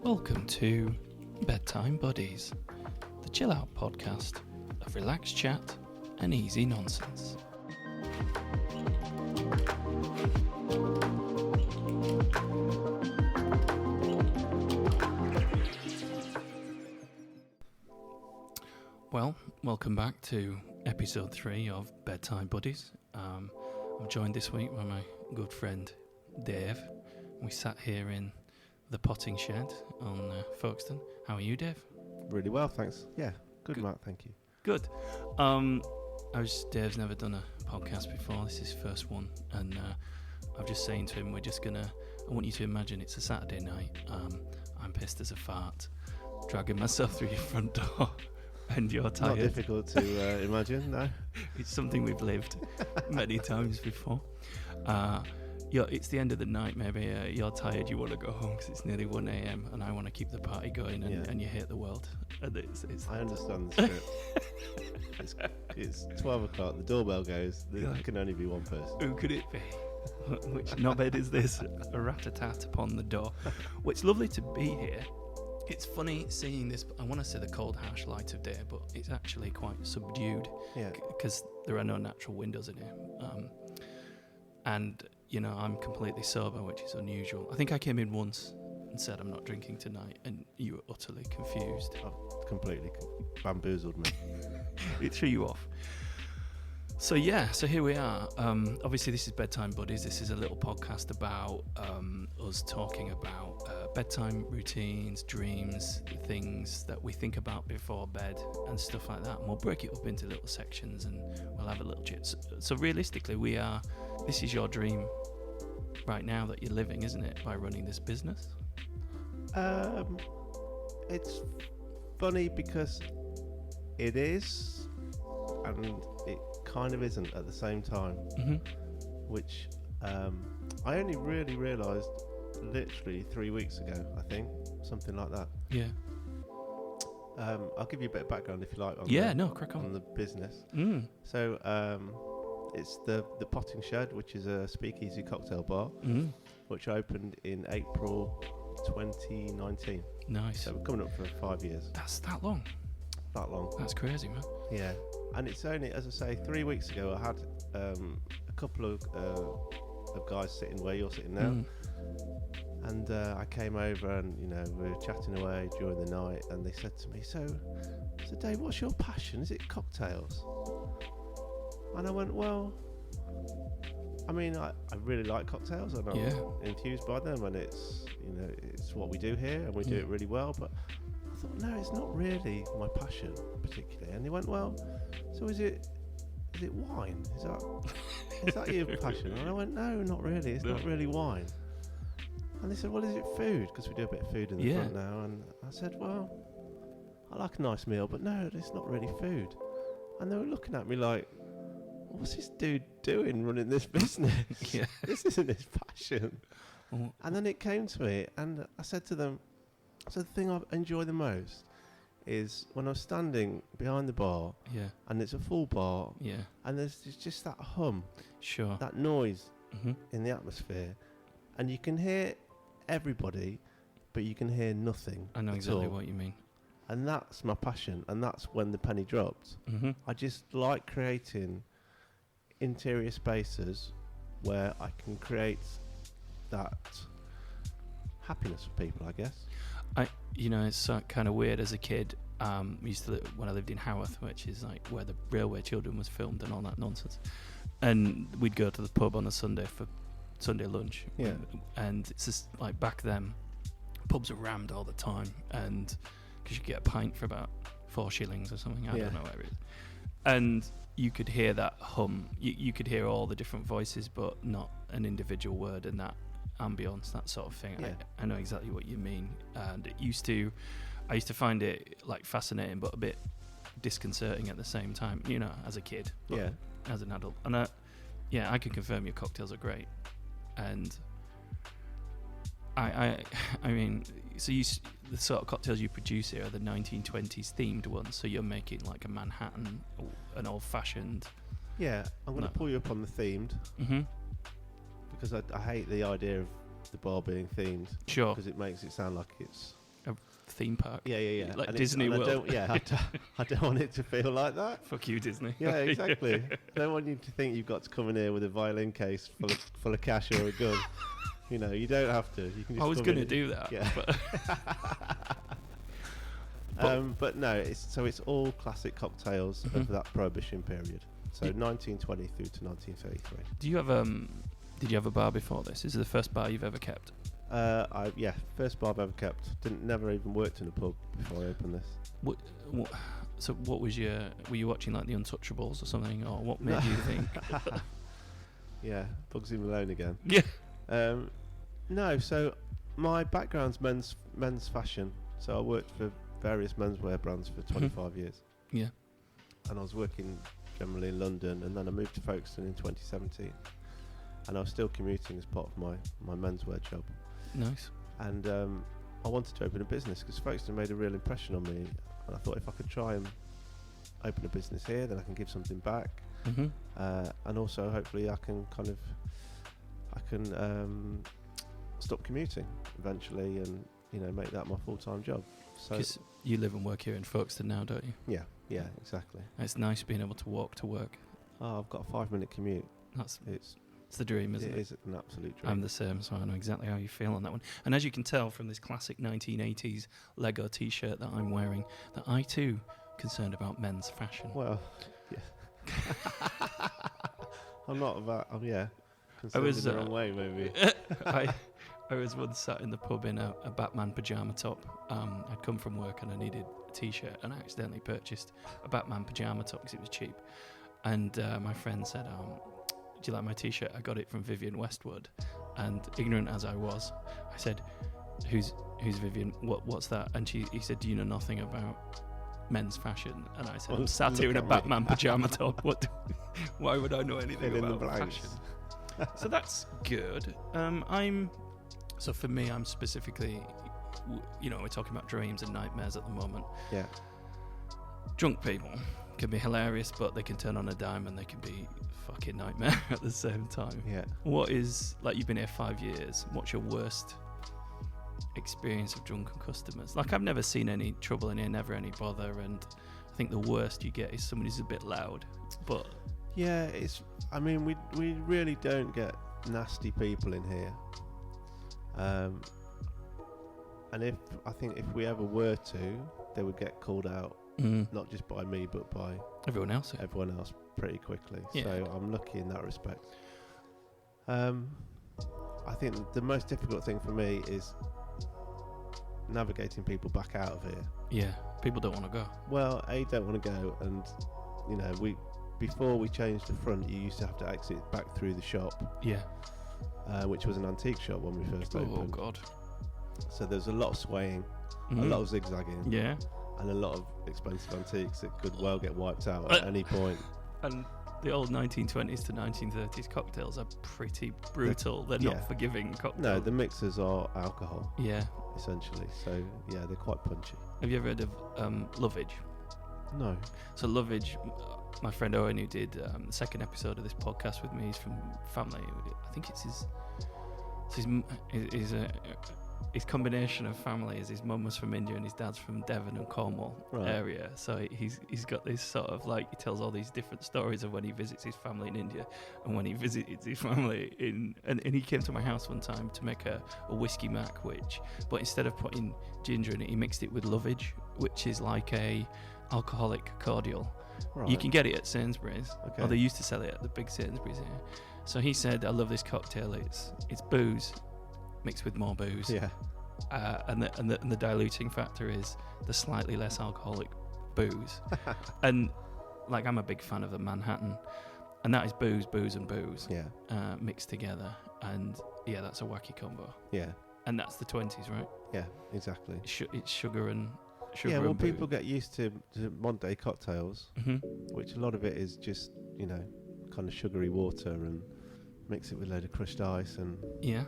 Welcome to Bedtime Buddies, the chill out podcast of relaxed chat and easy nonsense. Well, welcome back to episode 3 of Bedtime Buddies. I'm joined this week by my good friend Dave. We sat here in the potting shed on Folkestone. How are you, Dave? Really well, thanks. Yeah, good, Mark, thank you. Good. Dave's never done a podcast before. This is his first one, and I'm just saying to him, I want you to imagine it's a Saturday night. I'm pissed as a fart, dragging myself through your front door, and you're tired. Not difficult to imagine, no. It's something we've lived many times before. It's the end of the night, maybe you're tired, you want to go home because it's nearly 1 a.m. and I want to keep the party going, and you hate the world. And I understand the script. it's 12 o'clock, the doorbell goes, there can only be one person. Who could it be? Which knobhead is this? A rat-a-tat upon the door. Well, it's lovely to be here. It's funny seeing this. I want to say the cold, harsh light of day, but it's actually quite subdued because there are no natural windows in here. And I'm completely sober, which is unusual. I think I came in once and said I'm not drinking tonight, and you were utterly confused. I've completely bamboozled me. It threw you off. So here we are. Obviously, this is Bedtime Buddies. This is a little podcast about us talking about bedtime routines, dreams, things that we think about before bed and stuff like that. And we'll break it up into little sections and we'll have a little chat. So realistically, this is your dream right now that you're living, isn't it, by running this business? It's funny because it is, and it kind of isn't at the same time, which I only really realised literally 3 weeks ago, I think, something like that. Yeah. I'll give you a bit of background if you like. Crack on. On the business. So it's the Potting Shed, which is a speakeasy cocktail bar, which opened in April 2019. Nice. So we're coming up for 5 years. That's that long. That long. That's crazy, man. Yeah. And it's only, as I say, 3 weeks ago, I had a couple of guys sitting where you're sitting now. And I came over and, we were chatting away during the night, and they said to me, so Dave, what's your passion? Is it cocktails? And I went, well, I mean, I really like cocktails, and I'm enthused by them, and it's what we do here, and we do it really well. But I thought, no, it's not really my passion particularly. And they went, well, so is it wine? Is that your passion? And I went, no, not really. It's not really wine. And they said, well, is it food? Because we do a bit of food in the front now. And I said, well, I like a nice meal, but no, it's not really food. And they were looking at me like, what's this dude doing running this business? This isn't his passion. And then it came to me, and I said to them, so the thing I enjoy the most is when I'm standing behind the bar, and it's a full bar, and there's just that hum, that noise in the atmosphere, and you can hear everybody, but you can hear nothing. I know exactly what you mean. And that's my passion, and that's when the penny dropped. I just like creating interior spaces where I can create that happiness for people, I guess. It's kind of weird. As a kid, used to live, when I lived in Haworth, which is like where the Railway Children was filmed and all that nonsense, and we'd go to the pub on a Sunday for Sunday lunch, and it's just like back then pubs are rammed all the time, and because you get a pint for about 4 shillings or something, I don't know where it is, and you could hear that hum, you could hear all the different voices but not an individual word, and that ambience, that sort of thing. I know exactly what you mean, and I used to find it like fascinating but a bit disconcerting at the same time, as a kid, as an adult. And I can confirm your cocktails are great. And I mean, so the sort of cocktails you produce here are the 1920s themed ones. So you're making like a Manhattan, an old-fashioned. Yeah, I'm going to pull you up on the themed, because I hate the idea of the bar being themed. Sure. Because it makes it sound like it's theme park. Yeah. Like and Disney and World. I don't want it to feel like that. Fuck you, Disney. Yeah, exactly. I don't want you to think you've got to come in here with a violin case full of cash or a gun. You know, you don't have to. You can just I was come going to in. do that. Yeah. But no, it's all classic cocktails of that Prohibition period. So 1920 through to 1933. Do you have Did you have a bar before this? Is it the first bar you've ever kept? First bar I've ever kept. Never even worked in a pub before I opened this. So what was were you watching like The Untouchables or something, or what made you think? Yeah, Bugsy Malone again. Yeah. No, so my background's men's fashion. So I worked for various menswear brands for 25 years. Yeah. And I was working generally in London, and then I moved to Folkestone in 2017. And I was still commuting as part of my menswear job. Nice. And I wanted to open a business because Folkestone made a real impression on me. And I thought if I could try and open a business here, then I can give something back. And also hopefully I can stop commuting eventually, and make that my full-time job. So because you live and work here in Folkestone now, don't you? Yeah, exactly. It's nice being able to walk to work. Oh, I've got a 5-minute commute. It's the dream, isn't it? It is an absolute dream. I'm the same, so I know exactly how you feel on that one. And as you can tell from this classic 1980s Lego T-shirt that I'm wearing, that I too concerned about men's fashion. Well, yeah. I'm not about. I was the wrong way, maybe. I was once sat in the pub in a Batman pyjama top. I'd come from work and I needed a T-shirt, and I accidentally purchased a Batman pyjama top because it was cheap. And my friend said, "Do you like my T-shirt? I got it from Vivienne Westwood." And ignorant as I was, I said, "Who's Vivienne? What's that?" And he said, "Do you know nothing about men's fashion?" And I said, "I'm sat here in a Batman pyjama top. Why would I know anything about fashion?" So that's good. So for me, I'm specifically, we're talking about dreams and nightmares at the moment. Yeah. Drunk people can be hilarious, but they can turn on a dime and they can be fucking nightmare at the same time. Yeah. What is, like, you've been here 5 years, what's your worst experience of drunken customers? Like, I've never seen any trouble in here, never any bother, and I think the worst you get is somebody who's a bit loud. But yeah, we really don't get nasty people in here. And if we ever were to, they would get called out, not just by me, but by everyone else pretty quickly. Yeah. So I'm lucky in that respect. I think the most difficult thing for me is navigating people back out of here. Yeah, people don't want to go. Well, don't want to go, and before we changed the front, you used to have to exit back through the shop. Yeah. Which was an antique shop when we first opened. Oh God! So there's a lot of swaying, a lot of zigzagging, and a lot of expensive antiques that could well get wiped out at any point. And the old 1920s to 1930s cocktails are pretty brutal. They're not forgiving cocktails. No, the mixers are alcohol. Yeah, essentially. So yeah, they're quite punchy. Have you ever heard of Lovage? No. So Lovage, my friend Owen, who did the second episode of this podcast with me, he's from family. I think it's his combination of family is his mum was from India and his dad's from Devon and Cornwall area. So he's got this sort of, like, he tells all these different stories of when he visits his family in India and when he visited his family and he came to my house one time to make a whiskey mac, but instead of putting ginger in it, he mixed it with Lovage, which is like a alcoholic cordial. Right. You can get it at Sainsbury's, or they used to sell it at the big Sainsbury's here. So he said, "I love this cocktail. It's booze mixed with more booze, and the diluting factor is the slightly less alcoholic booze." And like, I'm a big fan of the Manhattan, and that is booze, and booze, mixed together, and that's a wacky combo. Yeah, and that's the 20s, right? Yeah, exactly. It's sugar and. Yeah, well, people get used to modern day cocktails, which a lot of it is just, kind of sugary water, and mix it with a load of crushed ice and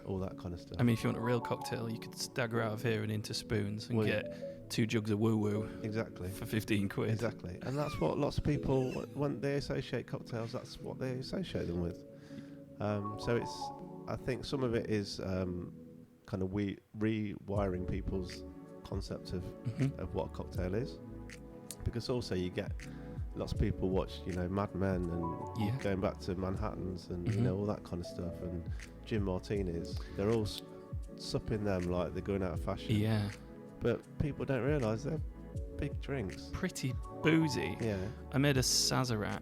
all that kind of stuff. I mean, if you want a real cocktail, you could stagger out of here and into Spoons and get 2 jugs of woo-woo. Exactly. For 15 quid. Exactly. And that's what lots of people, when they associate cocktails, that's what they associate them with. So I think some of it is kind of rewiring people's concept of what a cocktail is, because also you get lots of people watch, Mad Men and going back to Manhattans and all that kind of stuff, and gin martinis. They're all supping them like they're going out of fashion. Yeah. But people don't realise they're big drinks. Pretty boozy. Yeah. I made a Sazerac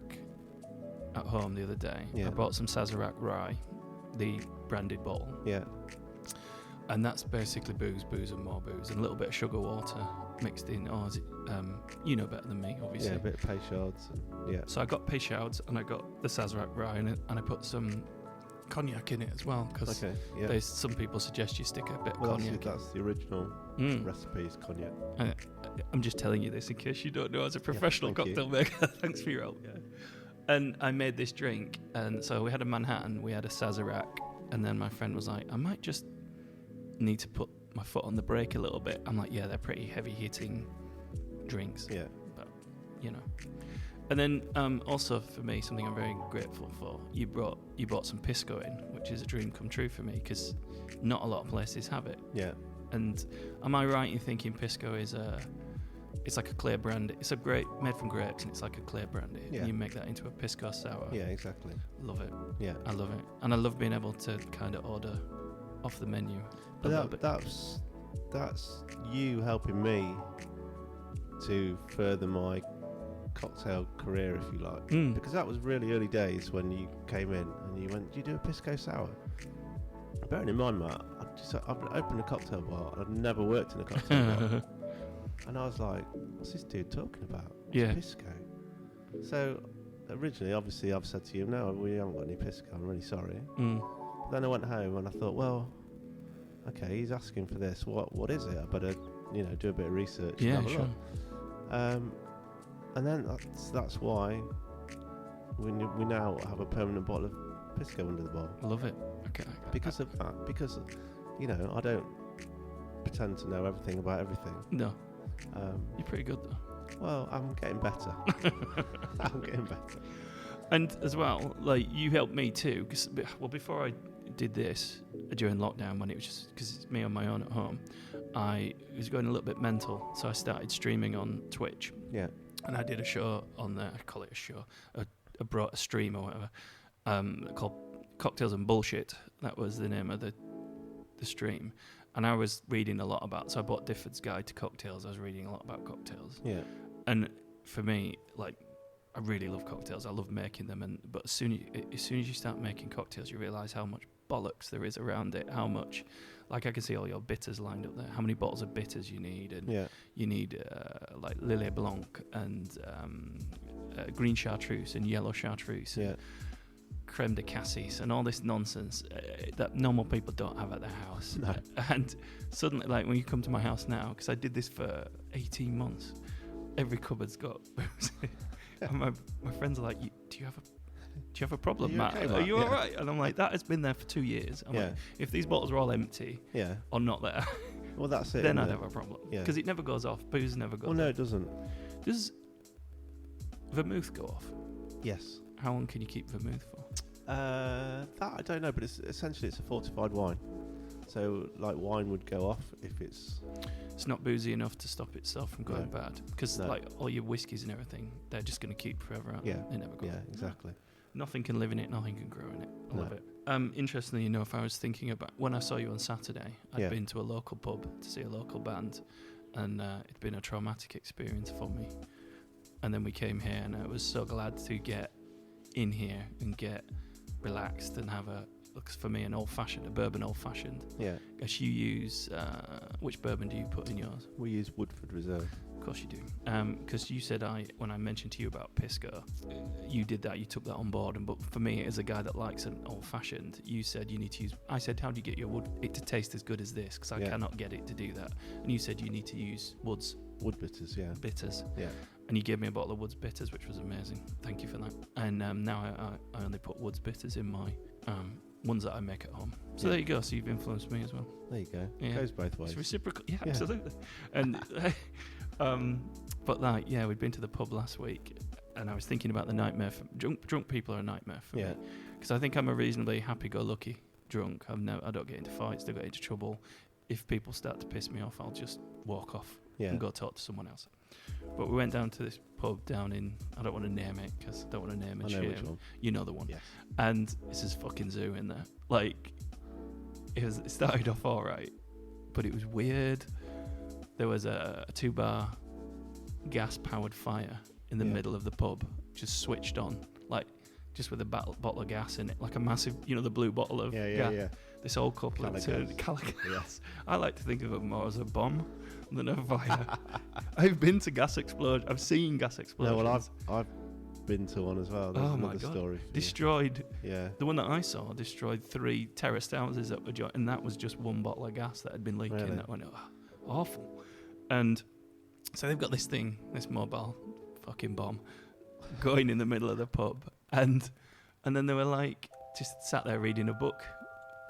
at home the other day. Yeah. I bought some Sazerac rye, the branded bottle. Yeah. And that's basically booze and more booze, and a little bit of sugar water mixed in. Or is it, you know better than me, obviously. Yeah, a bit of Peychaud's. So I got Peychaud's and I got the Sazerac rye in it, and I put some cognac in it as well, because some people suggest you stick a bit of cognac. That's the original recipe, is cognac. I'm just telling you this in case you don't know as a professional cocktail maker. Thanks for your help. Yeah. And I made this drink, and so we had a Manhattan, we had a Sazerac, and then my friend was like, I might just need to put my foot on the brake a little bit. I'm like, yeah, they're pretty heavy hitting drinks. Yeah. But, And then also for me, something I'm very grateful for, you brought some Pisco in, which is a dream come true for me, because not a lot of places have it. Yeah. And am I right in thinking Pisco is it's like a clear brandy? It's made from grapes, and it's like a clear brandy. Yeah. And you make that into a Pisco sour. Yeah, exactly. Love it. Yeah. I love it. And I love being able to kind of order off the menu. But that's you helping me to further my cocktail career, if you like, because that was really early days when you came in and you went, do you do a Pisco sour? Bearing in mind, Matt, I've opened a cocktail bar and I've never worked in a cocktail bar, and I was like, what's this dude talking about? What's Pisco? So originally, obviously, I've said to you, no, we haven't got any Pisco, I'm really sorry. But then I went home and I thought, well, okay, he's asking for this, what is it? I better do a bit of research. Yeah, and have a sure. Look. And then that's why we now have a permanent bottle of Pisco under the bar. Love it. Okay. Because of that. Because, I don't pretend to know everything about everything. No. You're pretty good though. Well, I'm getting better. I'm getting better. And as well, like, you helped me too, because before I did this during lockdown, when it was just because it's me on my own at home, I was going a little bit mental, so I started streaming on Twitch. Yeah. And I did a show on there. I call it a show, a stream or whatever, called Cocktails and Bullshit. That was the name of the stream. And I was reading a lot about, so I bought Difford's Guide to Cocktails. I was reading a lot about cocktails. Yeah. And for me, like, I really love cocktails. I love making them. But as soon as you start making cocktails, you realise how much bollocks there is around it. How much, like, I can see all your bitters lined up there. How many bottles of bitters you need, and you need like Lillet Blanc and green chartreuse and yellow chartreuse. Yeah. Creme de cassis and all this nonsense that normal people don't have at their house. No. And suddenly, like, when you come to my house now, because I did this for 18 months, every cupboard's got booze. And my friends are like, do you have a problem, Matt? Okay, are you all right? And I'm like, that has been there for 2 years. I'm like, if these bottles are all empty or not there, well, that's it. then I'd have a problem. Because it never goes off. Booze never goes off. Well, no, it doesn't. Does vermouth go off? Yes. How long can you keep vermouth for? That I don't know, but it's essentially a fortified wine. So, like, wine would go off if it's not boozy enough to stop itself from going bad. Because like all your whiskies and everything, they're just going to keep forever out. Yeah. They never go. Yeah, exactly. Nothing can live in it. Nothing can grow in it. I love it. Interestingly enough, I was thinking about when I saw you on Saturday. I'd been to a local pub to see a local band, and it'd been a traumatic experience for me. And then we came here, and I was so glad to get in here and get relaxed and have for me, a bourbon old-fashioned. Yeah. As you use, which bourbon do you put in yours? We use Woodford Reserve. Of course you do. Because you said when I mentioned to you about Pisco, you did that, you took that on board. But for me, as a guy that likes an old-fashioned, you said you need to use, I said, how do you get your it to taste as good as this? Because I cannot get it to do that. And you said you need to use Wood bitters, yeah. Bitters. Yeah. And you gave me a bottle of Woods Bitters, which was amazing. Thank you for that. And now I only put Woods Bitters in my ones that I make at home. So there you go. So you've influenced me as well. There you go. Yeah. It goes both ways. It's reciprocal. Yeah, absolutely. And but like, we'd been to the pub last week, and I was thinking about the nightmare. Drunk people are a nightmare for me, because I think I'm a reasonably happy-go-lucky drunk. I don't get into fights, don't get into trouble. if people start to piss me off, I'll just walk off Yeah. and go talk to someone else. But we went down to this pub down in, I don't want to name it because I don't want to name I it. know which one. You know the one. Yes. And it's this fucking zoo in there. Like, it started off all right, but it was weird. There was a 2-bar gas-powered fire in the middle of the pub, just switched on, like, just with a bottle of gas in it, like a massive, the blue bottle of gas. Yeah. This old couple turned Caligas. Yes. I like to think of it more as a bomb than a fire. I've been to gas explosions. I've seen gas explosions. No, well, I've been to one as well. There's another story. For destroyed. Yeah. The one that I saw destroyed 3 terraced houses that were and that was just one bottle of gas that had been leaking. Really? That went awful. And so they've got this thing, this mobile fucking bomb, going in the middle of the pub, and then they were like just sat there reading a book,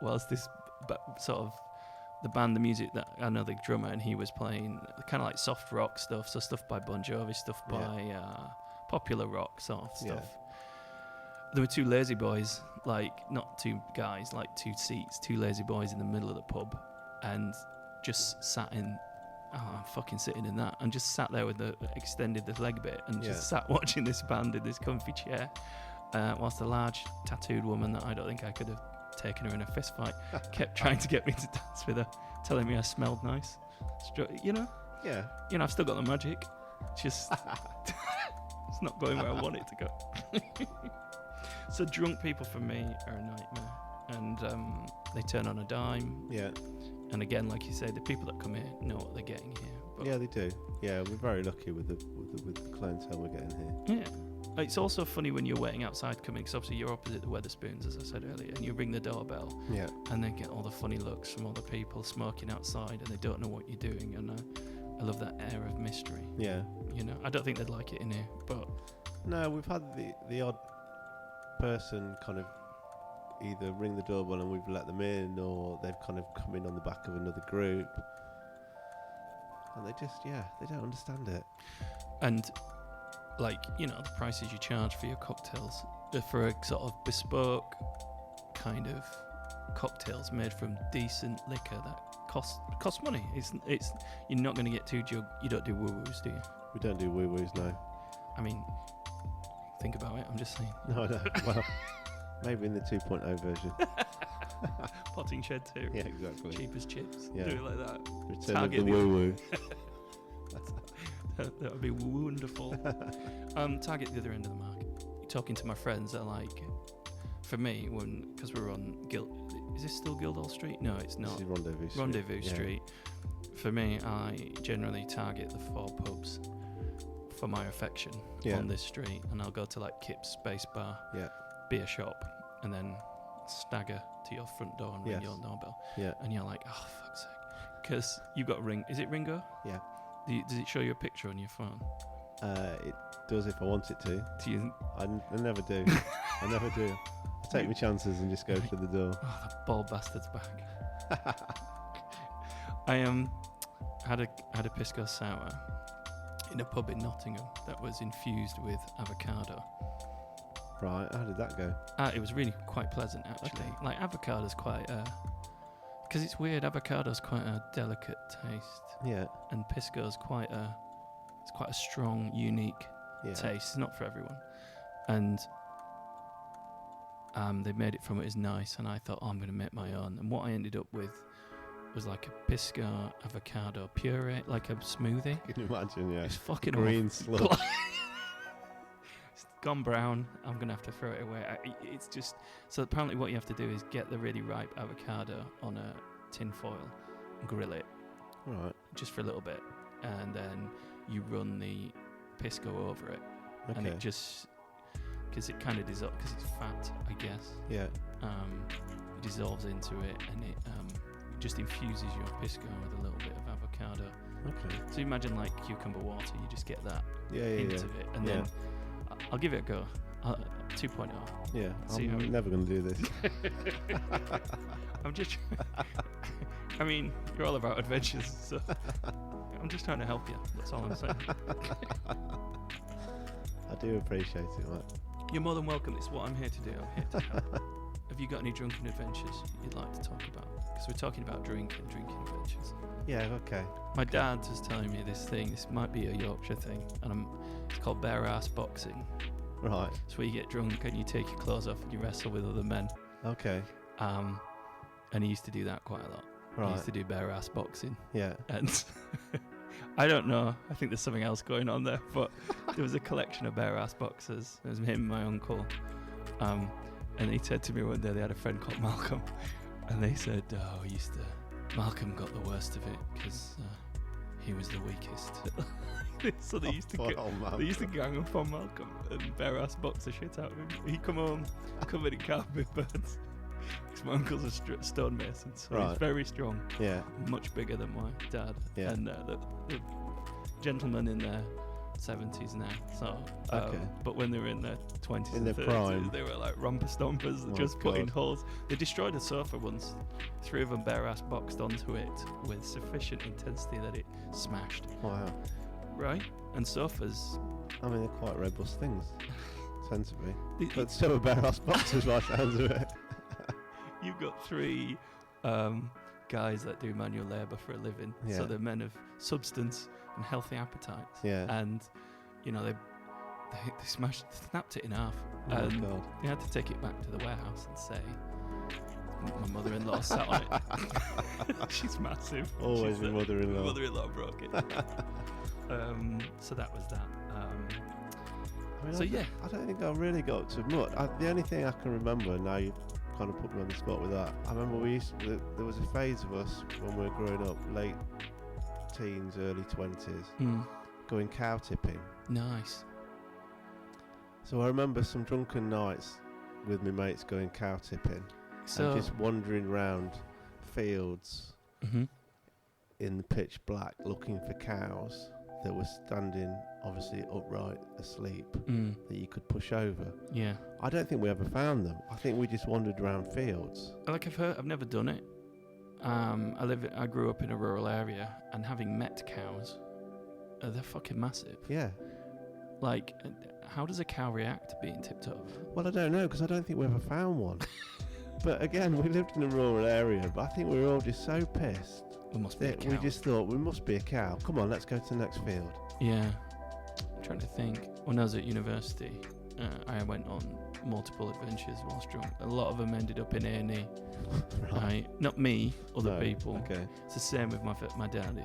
whilst this sort of the band, the music that I know the drummer, and he was playing kind of like soft rock stuff, so stuff by Bon Jovi, stuff by popular rock sort of stuff. There were 2 lazy boys, like not 2 guys, like 2 seats, 2 lazy boys in the middle of the pub, and just sat in. I'm fucking sitting in that, and just sat there with extended the leg bit, and just sat watching this band in this comfy chair, whilst a large tattooed woman that I don't think I could have taken her in a fist fight kept trying to get me to dance with her, telling me I smelled nice. Yeah. I've still got the magic. Just it's not going where I want it to go. So drunk people for me are a nightmare, and they turn on a dime. Yeah. And again, like you say, the people that come here know what they're getting here. But Yeah, they do. Yeah, we're very lucky with the clientele we're getting here. yeah. It's also funny when you're waiting outside coming, because obviously you're opposite the Weatherspoons, as I said earlier, and you ring the doorbell, Yeah. and then get all the funny looks from all the people smoking outside, and they don't know what you're doing, and I love that air of mystery. Yeah. I don't think they'd like it in here, but No, we've had the odd person kind of either ring the doorbell and we've let them in, or they've kind of come in on the back of another group, and they just they don't understand it. and like the prices you charge for your cocktails, for a sort of bespoke kind of cocktails made from decent liquor that costs money. It's you're not going to get too you don't do woo-woos, do you? We don't do woo-woos, no. I mean, think about it. I'm just saying. No, no. Well, maybe in the 2.0 version. Potting shed too. Yeah, exactly. Cheap as chips. Yeah. Do it like that. Return Target of the woo-woo. That would be wonderful. Target the other end of the market. You're talking to my friends that are like, for me, because we're on is this still Guildhall Street? No, it's not. This is Rendezvous Street. Rendezvous Yeah. Street. For me, I generally target the 4 pubs for my affection on this street, and I'll go to like Kip's Space Bar, beer shop, and then stagger to your front door and ring your doorbell. Yeah. And you're like, oh, fuck's sake. Because you've got Ring. Is it Ringo? Yeah. Does it show you a picture on your phone? It does if I want it to. Do you? I never do. I never do. I take my chances and just go through the door. Oh, the bald bastard's back. I had a pisco sour in a pub in Nottingham that was infused with avocado. Right, how did that go? It was really quite pleasant, actually. Okay. Like avocado's quite because it's weird. Avocado's quite a delicate taste, Yeah. and pisco's quite a strong, unique Yeah. taste. It's not for everyone, and they made it from it as nice. And I thought, I'm going to make my own. And what I ended up with was like a pisco avocado puree, like a smoothie. Can you imagine? Yeah. It's fucking Green awful. sludge. It's gone brown. I'm going to have to throw it away. It's just... So apparently what you have to do is get the really ripe avocado on a tin foil and grill it Right. just for a little bit. And then you run the pisco over it. Okay. And it just... Because it kind of dissolves... Because it's fat, I guess. Yeah. It dissolves into it, and it just infuses your pisco with a little bit of avocado. Okay. So imagine like cucumber water. You just get that Yeah. hint of it. And then I'll give it a go. 2.0. Yeah. See how I'm never going to do this. I'm just... I mean, you're all about adventures, so... I'm just trying to help you. That's all I'm saying. I do appreciate it, mate. You're more than welcome. It's what I'm here to do. I'm here to help. have you got any drunken adventures you'd like to talk about? Because we're talking about drinking adventures. Yeah, okay. My dad was telling me this thing. This might be a Yorkshire thing, and it's called bare ass boxing. Right. It's where you get drunk and you take your clothes off and you wrestle with other men. Okay. And he used to do that quite a lot. Right. He used to do bare ass boxing. Yeah. And I don't know. I think there's something else going on there. But there was a collection of bare ass boxers. It was him and my uncle. And he said to me one day they had a friend called Malcolm, and they said, Malcolm got the worst of it because he was the weakest. So they used to gang up on Malcolm and bare ass box the shit out of him. He'd come home covered in carpet burns. Because my uncle's a stonemason, so he's very strong. Yeah. Much bigger than my dad. Yeah. And the gentlemen in their 70s now. So, but when they were in their 20s and 30s, prime, they were like romper stompers, just putting holes. They destroyed a sofa once. 3 of them bare ass boxed onto it with sufficient intensity that it smashed. Wow. Right? And sofas, I mean, they're quite robust things, tend to be. But still a bare ass boxers by the sounds of it. You've got 3 guys that do manual labour for a living, so they're men of substance and healthy appetites. Yeah. And they snapped it in half. And they had to take it back to the warehouse and say, my mother-in-law sat on it. She's massive. Always my mother-in-law. My mother-in-law broke it. So that was that. I don't think I really got to much. The only thing I can remember, now you kind of put me on the spot with that, I remember there was a phase of us when we were growing up, late teens, early 20s, going cow tipping. Nice. So I remember some drunken nights with my mates going cow tipping and just wandering around fields in the pitch black looking for cows that were standing obviously upright asleep that you could push over. Yeah. I don't think we ever found them. I think we just wandered around fields. Like I've never done it. I grew up in a rural area, and having met cows, they're fucking massive. Yeah. Like, how does a cow react to being tipped over? Well, I don't know, because I don't think we ever found one. But again, we lived in a rural area, but I think we were all just so pissed. We must be a cow. We just thought, we must be a cow. Come on, let's go to the next field. Yeah. I'm trying to think. When I was at university, I went on multiple adventures whilst drunk. A lot of them ended up in A&E. Right. Not me, other people. Okay. It's the same with my dad.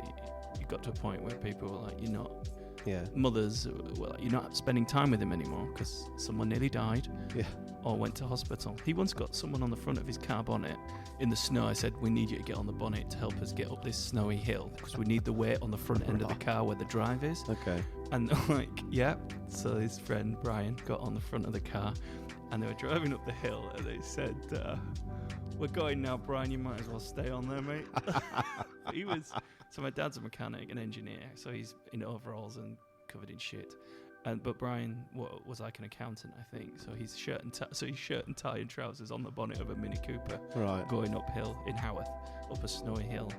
You got to a point where people were like, you're not... Yeah. Mothers were like, you're not spending time with him anymore because someone nearly died. Yeah. Or went to hospital. He once got someone on the front of his car bonnet in the snow. I said, we need you to get on the bonnet to help us get up this snowy hill because we need the weight on the front end of the car where the drive is. Okay. And like, yeah. So his friend Brian got on the front of the car and they were driving up the hill and they said, we're going now, Brian, you might as well stay on there, mate. So my dad's a mechanic, an engineer, so he's in overalls and covered in shit. But Brian was like an accountant, I think. So he's shirt and tie and trousers on the bonnet of a Mini Cooper, right, going uphill in Haworth, up a snowy hill.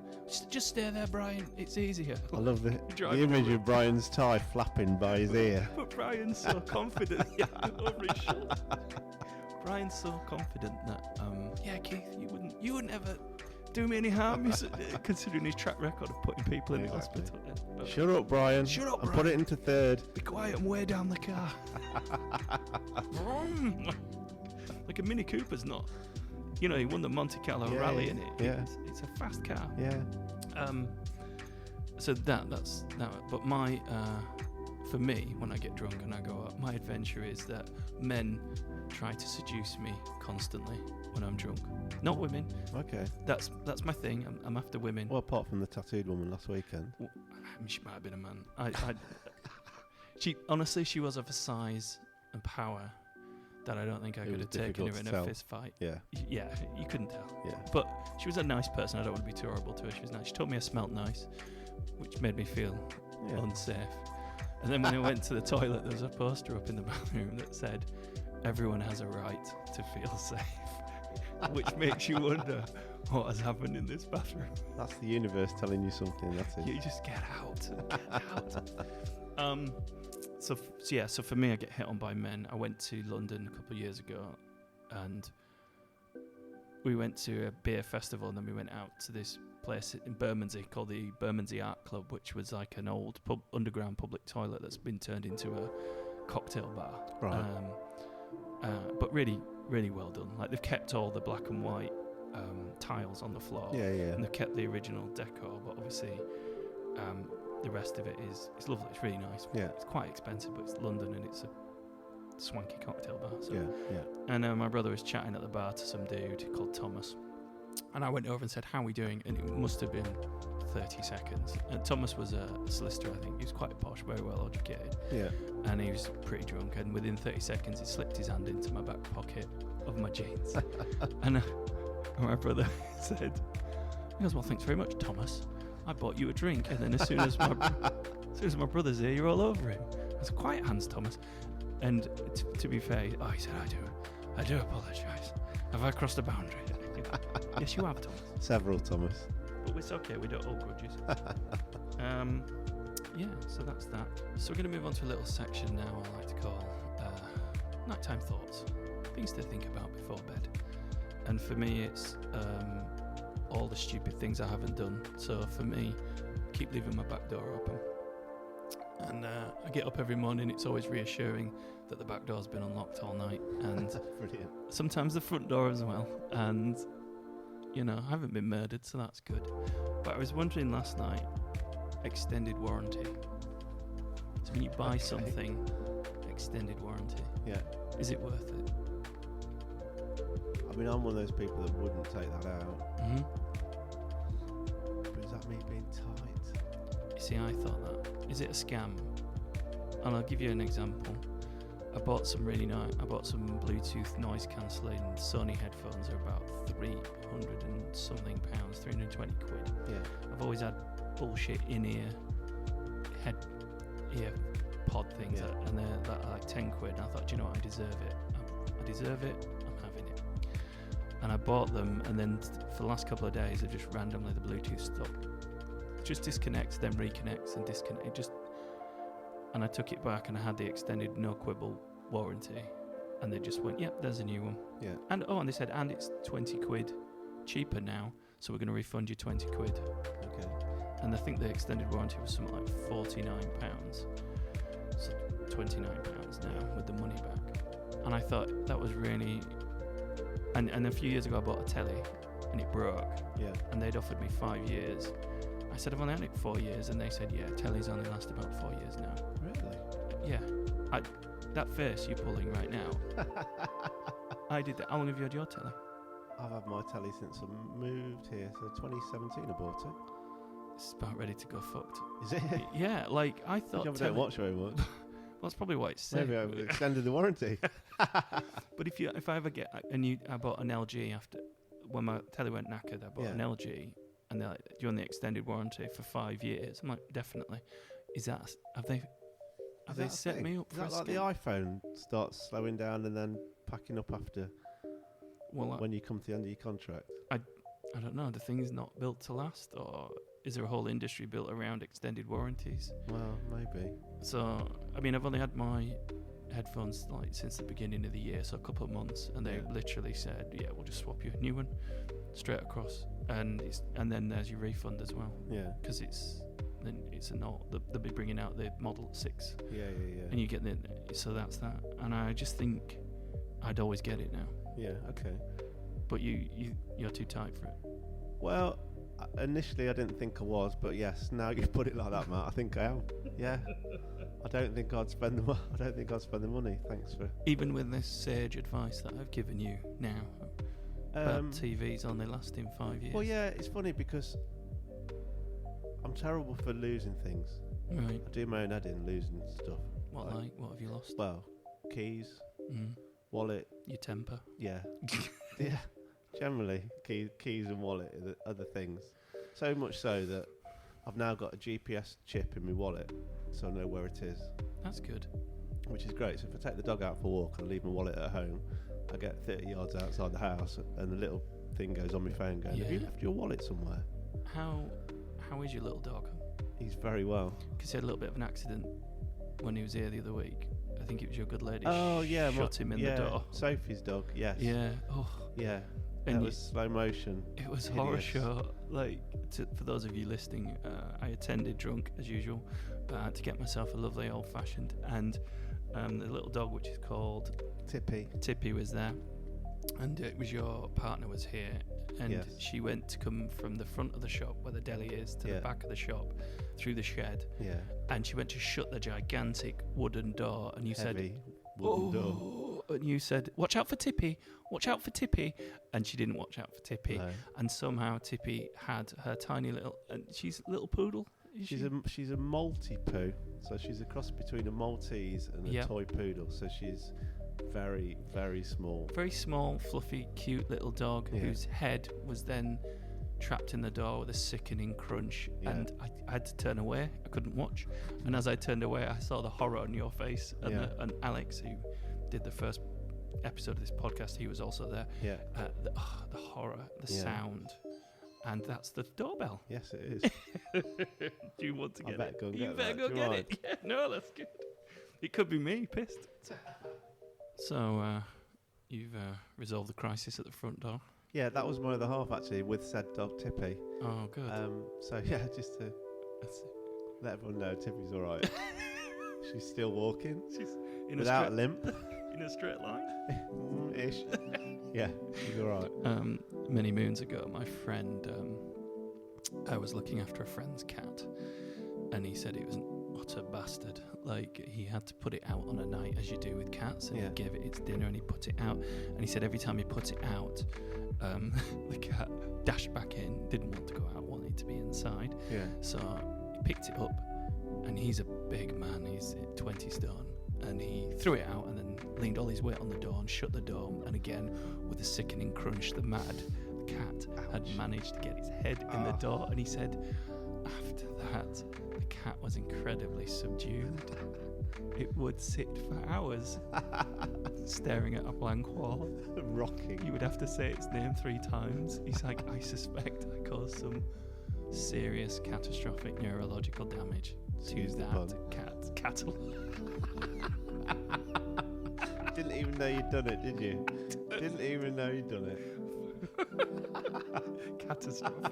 Just stay there, Brian. It's easier. I love the image of Brian's tie flapping by his ear. But Brian's so confident, over his shoulder. Brian's so confident that, Keith, you wouldn't ever do me any harm, considering his track record of putting people in the hospital. Yeah, shut up, Brian. Shut up, I'll Brian. Put it into third. Be quiet and way down the car. Like a Mini Cooper's not. He won the Monte Carlo rally in it. Yeah. It's a fast car. Yeah. So that's that. But for me, when I get drunk and I go out, my adventure is that men try to seduce me constantly when I'm drunk. Not women. Okay. That's my thing. I'm after women. Well, apart from the tattooed woman last weekend. Well, she might have been a man. She was of a size and power that I don't think I could have taken her in a fist fight. Yeah. Yeah, you couldn't tell. Yeah. But she was a nice person. I don't want to be too horrible to her. She was nice. She told me I smelt nice, which made me feel unsafe. And then when I went to the toilet, there was a poster up in the bathroom that said, "Everyone has a right to feel safe," which makes you wonder what has happened in this bathroom. That's the universe telling you something. That's it. You just get out. So for me, I get hit on by men. I went to London a couple of years ago, and we went to a beer festival, and then we went out to this place in Bermondsey called the Bermondsey Art Club, which was like an old underground public toilet that's been turned into a cocktail bar. Right. But really, really well done. Like, they've kept all the black and white tiles on the floor. Yeah. And they've kept the original decor, but obviously the rest of it is lovely. It's really nice. Yeah. It's quite expensive, but it's London and it's a swanky cocktail bar. So. Yeah. And my brother was chatting at the bar to some dude called Thomas. And I went over and said, "How are we doing?" And it must have been 30 seconds. And Thomas was a solicitor, I think. He was quite posh, very well educated. Yeah. And he was pretty drunk. And within 30 seconds, he slipped his hand into my back pocket of my jeans. And my brother said, he goes, "Well, thanks very much, Thomas. I bought you a drink." And then as soon as my brother's here, you're all over him. I said, "Quiet hands, Thomas." And to be fair, he said, I do apologise. Have I crossed a boundary?" Yes, you have, Thomas. Several, Thomas. But it's okay, we don't hold grudges. Yeah, so that's that. So we're going to move on to a little section now I like to call nighttime thoughts. Things to think about before bed. And for me, it's all the stupid things I haven't done. So for me, keep leaving my back door open. And I get up every morning, it's always reassuring that the back door's been unlocked all night. And Brilliant. sometimes the front door as well. And, I haven't been murdered, so that's good. But I was wondering last night, extended warranty. So when you buy something, extended warranty, Yeah. is it worth it? I mean, I'm one of those people that wouldn't take that out. Mm-hmm. But is that me being tight? You see, I thought that. Is it a scam? And I'll give you an example. I bought some Bluetooth noise cancelling Sony headphones. Are about 300 and something pounds, 320 quid. Yeah. I've always had bullshit in-ear ear pod things, Yeah. and they're like 10 quid. And I thought, do you know what? I deserve it. I deserve it. I'm having it. And I bought them, and then for the last couple of days, I just randomly the Bluetooth stopped. It just disconnects, then reconnects, and disconnects. And I took it back, and I had the extended no quibble warranty, and they just went, "Yep, there's a new one." Yeah. And they said, "And it's 20 quid cheaper now, so we're going to refund you 20 quid." Okay. And I think the extended warranty was something like £49, so £29 now with the money back. And I thought that was really. And a few years ago, I bought a telly, and it broke, Yeah. and they'd offered me 5 years. I said, "I've only had it 4 years," and they said, "Yeah, tellies only last about 4 years now." Really? Yeah. That face you're pulling right now, I did that. How long have you had your telly? I've had my telly since I moved here, so 2017 I bought it. It's about ready to go fucked. Is it? Yeah, like I thought. You don't watch very much. Well, that's probably why it's safe. Maybe I've extended the warranty. But if I ever get I bought an LG after when my telly went knackered. I bought an LG, and they're like, "Do you want the extended warranty for 5 years?" I'm like, "Definitely." Is that have they set me up Is for that a like the scam? iPhone starts slowing down and then packing up after Well, when you come to the end of your contract? I don't know. The thing's not built to last, or is there a whole industry built around extended warranties? Well, maybe. So, I mean, I've only had my headphones like since the beginning of the year, so a couple of months, and they literally said, "Yeah, we'll just swap you a new one straight across," and then there's your refund as well, Yeah. because it's an old. They'll be bringing out the Model 6, Yeah. and you get so that's that. And I just think I'd always get it now, Yeah. Okay. but you're too tight for it. Well, initially I didn't think I was, but yes, now you put it like that, Matt, I think I am. Yeah. I don't think I'd spend the money. Thanks for. Even with this sage advice that I've given you now about TVs only lasting 5 years. Well, yeah, it's funny because I'm terrible for losing things. Right. I do my own head in losing stuff. What have you lost? Well, keys, Mm. wallet, Your temper. yeah. Yeah. Generally, keys and wallet are the things. So much so that I've now got a GPS chip in my wallet, so I know where it is, That's good. which is great. So if I take the dog out for a walk and leave my wallet at home, I get 30 yards outside the house, and the little thing goes on my phone going, "Have you left your wallet somewhere?" How is your little dog? He's very well. Because he had a little bit of an accident when he was here the other week. I think it was your good lady. Oh yeah, shut him in the door. Sophie's dog. Yes. Yeah. Oh. Yeah. That was slow motion. It was Hideous. horror show. Like, for those of you listening, I attended drunk as usual to get myself a lovely old fashioned, and the little dog, which is called Tippy, was there, and it was your partner was here, and Yes. she went to come from the front of the shop where the deli is to the back of the shop through the shed, and she went to shut the gigantic wooden door, and you Heavy said, wooden door. and you said, watch out for Tippy, and she didn't watch out for Tippy, No. and somehow Tippy had her tiny little, and she's a little poodle. She's a Maltipoo, so she's a cross between a Maltese and a toy poodle, so she's very, very small. Very small, fluffy, cute little dog whose head was then trapped in the door with a sickening crunch, and I had to turn away. I couldn't watch, and as I turned away, I saw the horror on your face, and Alex, who did the first episode of this podcast, he was also there. The horror, the sound, and that's the doorbell. Yes, it is. Do you want to get it? You better go get it. Yeah, no, that's good. It could be me, pissed. So, you've resolved the crisis at the front door. Yeah, that was my other half actually, with said dog Tippy. Oh, good. So yeah, just to let everyone know, Tippy's all right. She's still walking. She's without a limp. In a straight line. Ish. Yeah, she's all right. Many moons ago, my friend, I was looking after a friend's cat, and he said it was an utter bastard. Like, he had to put it out on a night, as you do with cats, and he gave it its dinner and he put it out, and he said every time he put it out, the cat dashed back in, didn't want to go out, wanted to be inside. So he picked it up, and he's a big man, he's 20 stone, and he threw it out and then leaned all his weight on the door and shut the door, and again with a sickening crunch, the cat had managed to get its head in the door, and he said after that the cat was incredibly subdued. It would sit for hours staring at a blank wall, rocking. You would have to say its name 3 times. He's like, I suspect I caused some serious catastrophic neurological damage to that cat. Didn't even know you'd done it, did you? Didn't even know you'd done it. Catastrophic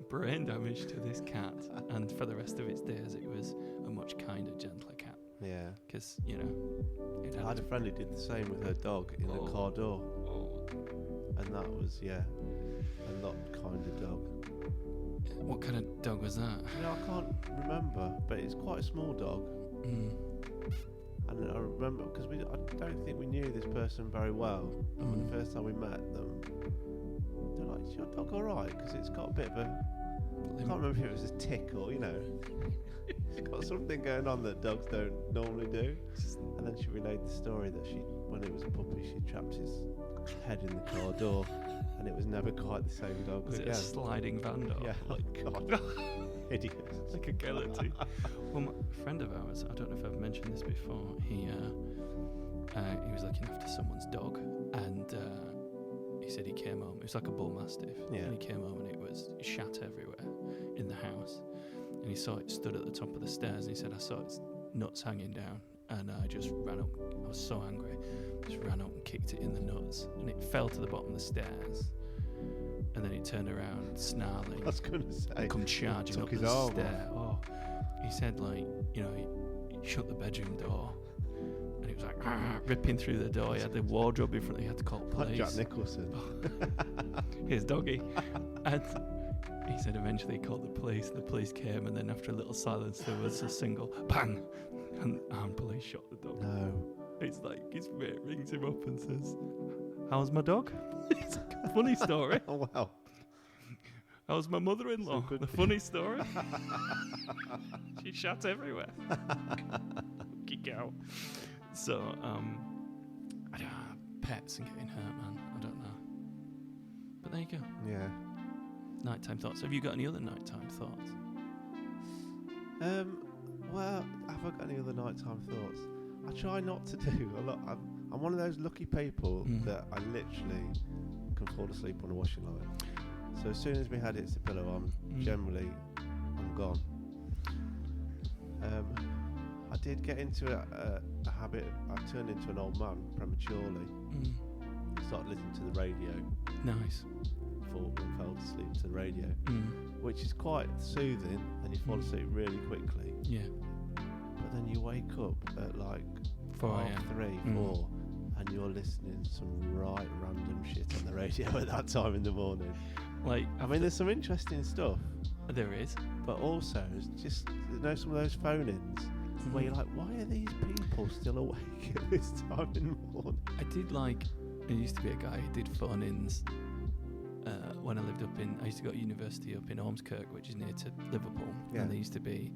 brain damage to this cat, and for the rest of its days it was a much kinder, gentler cat. Yeah, because I had a friend who did the same with her dog in the car door, and that was a lot kinder dog. What kind of dog was that? I can't remember, but it's quite a small dog. And I remember because I don't think we knew this person very well. And when the first time we met them, they're like, "Is your dog all right?" Because it's got a bit of a. I can't remember if it was a tick or it's got something going on that dogs don't normally do. And then she relayed the story that when it was a puppy, she trapped his head in the car door, and it was never quite the same dog was again. It a sliding van door? Yeah, like God, idiot. Like a skeleton. Well, a friend of ours, I don't know if I've mentioned this before, he was looking after someone's dog, and he said he came home, it was like a bull mastiff, and he came home and it was shat everywhere in the house, and he saw it stood at the top of the stairs, and he said, I saw its nuts hanging down, and I just ran up, I was so angry, just ran up and kicked it in the nuts, and it fell to the bottom of the stairs, and then he turned around snarling. I was going to say, come charging up the stair. He said, he shut the bedroom door, and it was like ripping through the door. He had the wardrobe in front. He had to call police. Like Jack Nicholson. His doggy. And he said eventually he called the police. The police came, and then after a little silence, there was a single bang, and armed police shot the dog. No. It's like his mate rings him up and says, "How's my dog?" It's like a funny story. Oh wow. How's my mother-in-law? The funny story. She shat everywhere. Geek out. So, I don't know, pets and getting hurt, man. I don't know. But there you go. Yeah. Nighttime thoughts. Have you got any other nighttime thoughts? Well, have I got any other nighttime thoughts? I try not to do a lot. I'm one of those lucky people that I literally can fall asleep on a washing line. So as soon as my head hits the pillow, I'm gone. I did get into a habit. I turned into an old man prematurely. started listening to the radio. Nice. And fell asleep to the radio, Mm. which is quite soothing, and you fall asleep really quickly. Yeah. But then you wake up at like 4 a.m. 3, 4, and you're listening to some right random shit on the radio at that time in the morning. Like, I mean, there's some interesting stuff, there is. but also it's just, you know, some of those phone-ins where you're like, why are these people still awake at this time in the morning? I did like. There used to be a guy who did phone-ins. When I lived I used to go to university up in Ormskirk, which is near to Liverpool, and there used to be,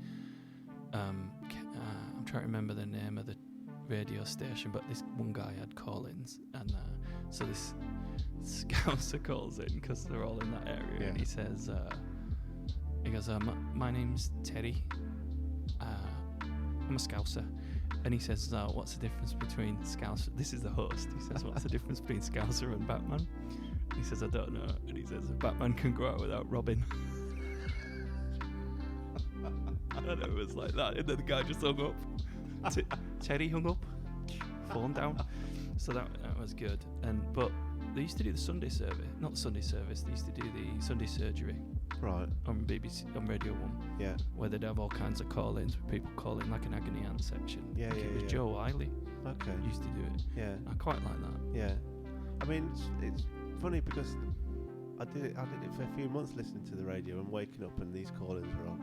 I'm trying to remember the name of the radio station, but this one guy had call-ins, and so this Scouser calls in because they're all in that area, and he says, he goes, my name's Terry, I'm a Scouser. And he says, what's the difference between Scouser? This is the host. He says, what's the difference between Scouser and Batman? He says, I don't know. And he says, Batman can go out without Robin. And it was like that. And then the guy just hung up. Terry hung up. Phone down. So that was good. But they used to do the Sunday service. Not the Sunday service. They used to do the Sunday surgery. Right. On BBC, on Radio 1. Yeah. Where they'd have all kinds of call-ins with people calling, like an agony aunt section. Yeah, It was Joe Wiley. Okay. Used to do it. Yeah. I quite like that. Yeah. I mean, it's funny because I did it for a few months listening to the radio and waking up and these call-ins were on.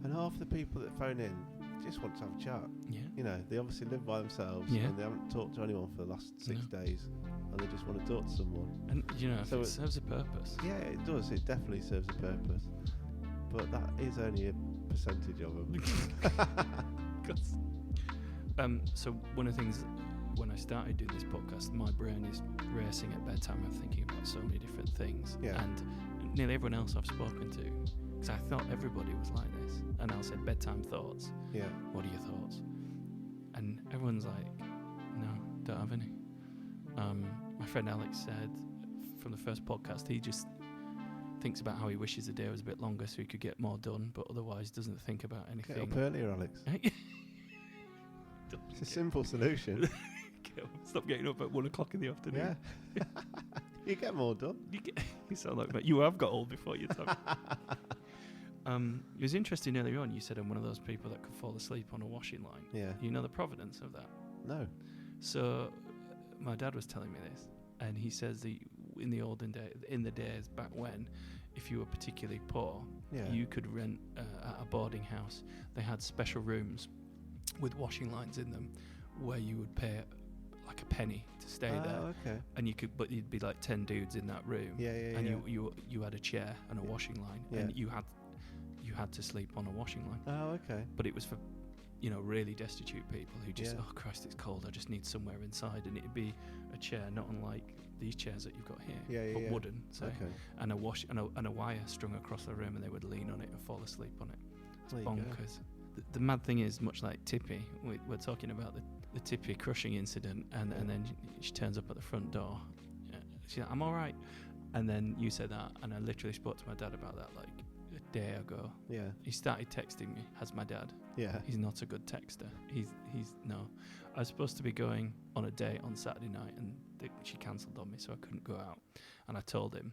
And half the people that phone in just want to have a chat. Yeah. You know, they obviously live by themselves and they haven't talked to anyone for the last 6 days, and they just want to talk to someone. And you know, so it serves a purpose. Yeah, it does. It definitely serves a purpose. But that is only a percentage of them. So one of the things, when I started doing this podcast, my brain is racing at bedtime. I'm thinking about so many different things. Yeah. And nearly everyone else I've spoken to, because I thought everybody was like this, and I'll say bedtime thoughts. Yeah. What are your thoughts? And everyone's like, no, don't have any. My friend Alex said from the first podcast, he just thinks about how he wishes the day was a bit longer so he could get more done, but otherwise doesn't think about anything. Get up earlier, Alex. It's a simple solution. Stop getting up at 1 o'clock in the afternoon. Yeah. You get more done. You sound like you have got old before your time. It was interesting earlier on, you said I'm one of those people that could fall asleep on a washing line. Yeah. You know the provenance of that? No. So my dad was telling me this, and he says that in the days back when, if you were particularly poor, you could rent at a boarding house. They had special rooms with washing lines in them where you would pay like a penny to stay there. Okay. And but you'd be like 10 dudes in that room. And you had a chair and a washing line, and you had to sleep on a washing line. Oh, okay. But it was for, really destitute people who just, oh Christ, it's cold, I just need somewhere inside, and it'd be a chair not unlike these chairs that you've got here, but wooden, and a wire strung across the room, and they would lean on it and fall asleep on it. It's bonkers. The mad thing is, much like Tippy, we're talking about the Tippy crushing incident, and then she turns up at the front door. She's like, I'm all right. And then you said that, and I literally spoke to my dad about that like a day ago. Yeah. He started texting me as my dad. Yeah. He's not a good texter. He's no. I was supposed to be going on a date on Saturday night, and she cancelled on me, so I couldn't go out. And I told him,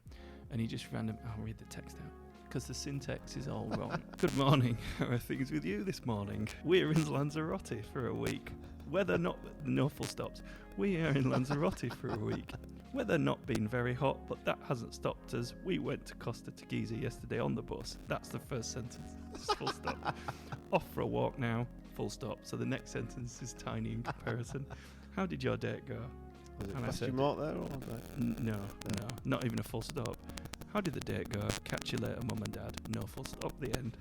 and he just I'll read the text out, because the syntax is all wrong. Good morning. How are things with you this morning? We're in Lanzarote for a week. Weather not... No full stops. We are in Lanzarote for a week. Weather not been very hot, but that hasn't stopped us. We went to Costa Teguise yesterday on the bus. That's the first sentence. Full stop. Off for a walk now. Full stop. So the next sentence is tiny in comparison. How did your date go? Was it question mark there? Or no, not even a full stop. How did the date go? Catch you later, Mum and Dad. No full stop, the end.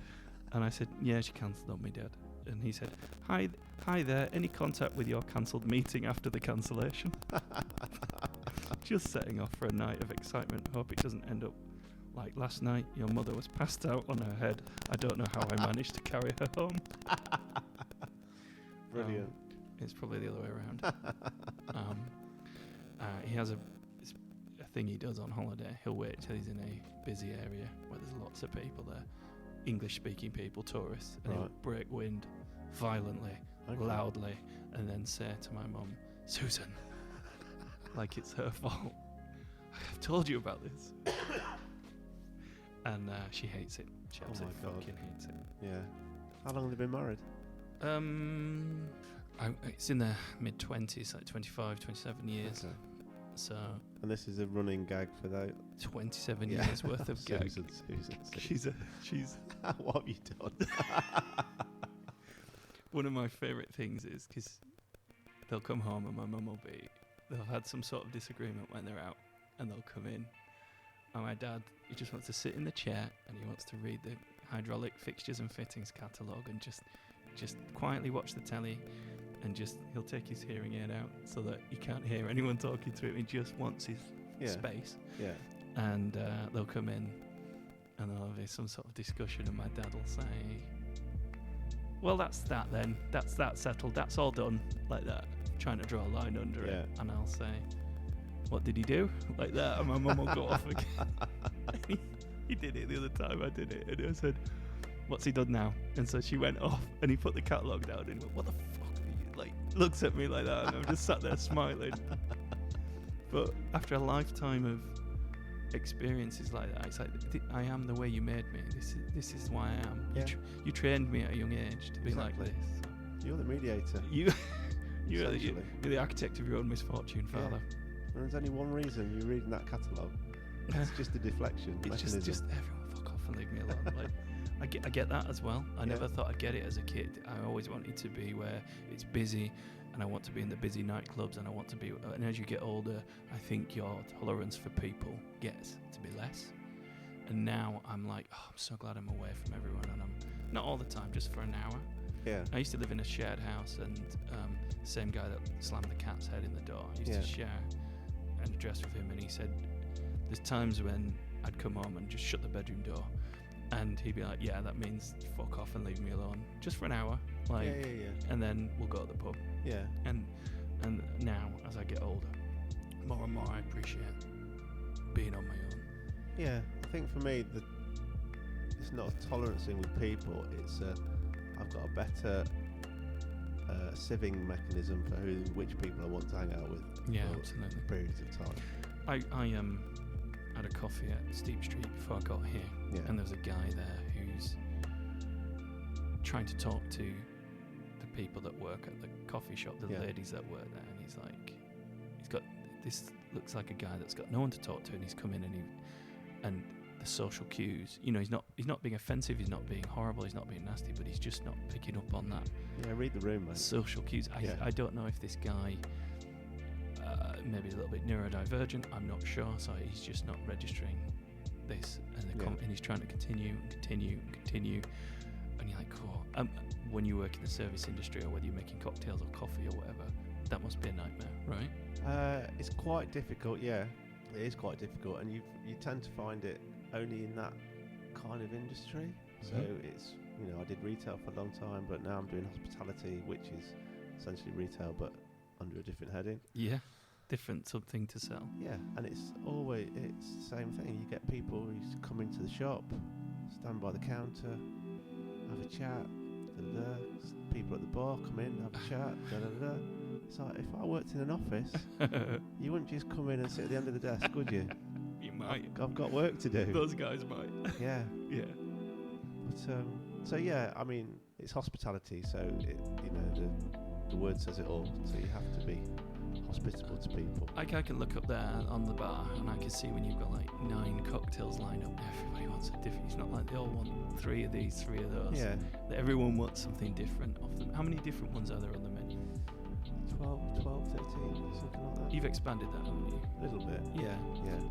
And I said, yeah, she cancelled on me, Dad. And he said, hi there, any contact with your cancelled meeting after the cancellation? Just setting off for a night of excitement. Hope it doesn't end up like last night. Your mother was passed out on her head. I don't know how I managed to carry her home. Brilliant. It's probably the other way around. He has a thing he does on holiday. He'll wait till he's in a busy area where there's lots of people there, English-speaking people, tourists, and he'll break wind violently, loudly, and then say to my mum, Susan, like it's her fault. I've told you about this. And she hates it. She absolutely fucking hates it. Yeah. How long have they been married? It's in their mid-20s, like 25, 27 years. Okay. So. And this is a running gag for that. 27 years worth of gag. Susan. She's. What have you done? One of my favourite things is because they'll come home and my mum they'll have had some sort of disagreement when they're out, and they'll come in. And my dad, he just wants to sit in the chair and he wants to read the hydraulic fixtures and fittings catalogue and just quietly watch the telly, and he'll take his hearing aid out so that he can't hear anyone talking to him. He just wants his space. Yeah. And they'll come in and there'll be some sort of discussion, and my dad will say, well, that's that then. That's that settled. That's all done. Like that. Trying to draw a line under it. And I'll say, what did he do? Like that. And my mum will go off again. He did it the other time I did it. And I said, what's he done now? And so she went off and he put the catalogue down and he went, what the fuck are you? Like, looks at me like that. And I'm just sat there smiling. But after a lifetime of experiences like that, it's like, I am the way you made me. This is why I am. Yeah. You trained me at a young age to be like this. You're the mediator. You're the architect of your own misfortune, Father. Yeah. And there's only one reason you're reading that catalogue. It's just a deflection mechanism. Just everyone fuck off and leave me alone. Like, I get that as well. I never thought I'd get it as a kid. I always wanted to be where it's busy, and I want to be in the busy nightclubs, and I want to be. And as you get older, I think your tolerance for people gets to be less. And now I'm like, I'm so glad I'm away from everyone, and I'm not all the time, just for an hour. Yeah. I used to live in a shared house, and the same guy that slammed the cat's head in the door, I used to share an address with him, and he said there's times when I'd come home and just shut the bedroom door, and he'd be like, yeah, that means fuck off and leave me alone, just for an hour, like, and then we'll go to the pub. Yeah. And now, as I get older, more and more I appreciate being on my own. Yeah, I think for me, it's not a tolerance thing with people, it's I've got a better sieving mechanism for which people I want to hang out with. Yeah, absolutely. Periods of time. I had a coffee at Steep Street before I got here, and there's a guy there who's trying to talk to the people that work at the coffee shop, the ladies that work there, and he's like, this looks like a guy that's got no one to talk to, and he's come in and the social cues, he's not being offensive, he's not being horrible, he's not being nasty, but he's just not picking up on that. Yeah, read the room, mate. Social cues. I don't know if this guy maybe a little bit neurodivergent, I'm not sure, so he's just not registering this, and he's trying to continue, and you're like, cool. When you work in the service industry, or whether you're making cocktails or coffee or whatever, that must be a nightmare, right? It's quite difficult, yeah. It is quite difficult, and you tend to find it only in that kind of industry. So it's, I did retail for a long time, but now I'm doing hospitality, which is essentially retail, but under a different heading. Yeah, different something to sell. Yeah, and it's the same thing. You get people who come into the shop, stand by the counter, have a chat, people at the bar come in, have a chat, It's like, if I worked in an office, you wouldn't just come in and sit at the end of the desk, would you? You might. I've got work to do. Those guys might. Yeah. Yeah. But so yeah, I mean, it's hospitality, so the word says it all. So you have to be hospitable to people. I can look up there on the bar, and I can see when you've got like 9 cocktails lined up. Everybody wants a different. It's not like they all want 3 of these, 3 of those. Yeah. Everyone wants something different of them. How many different ones are there on the menu? 12, 13, something like that. You've expanded that, haven't you? A little bit. Yeah.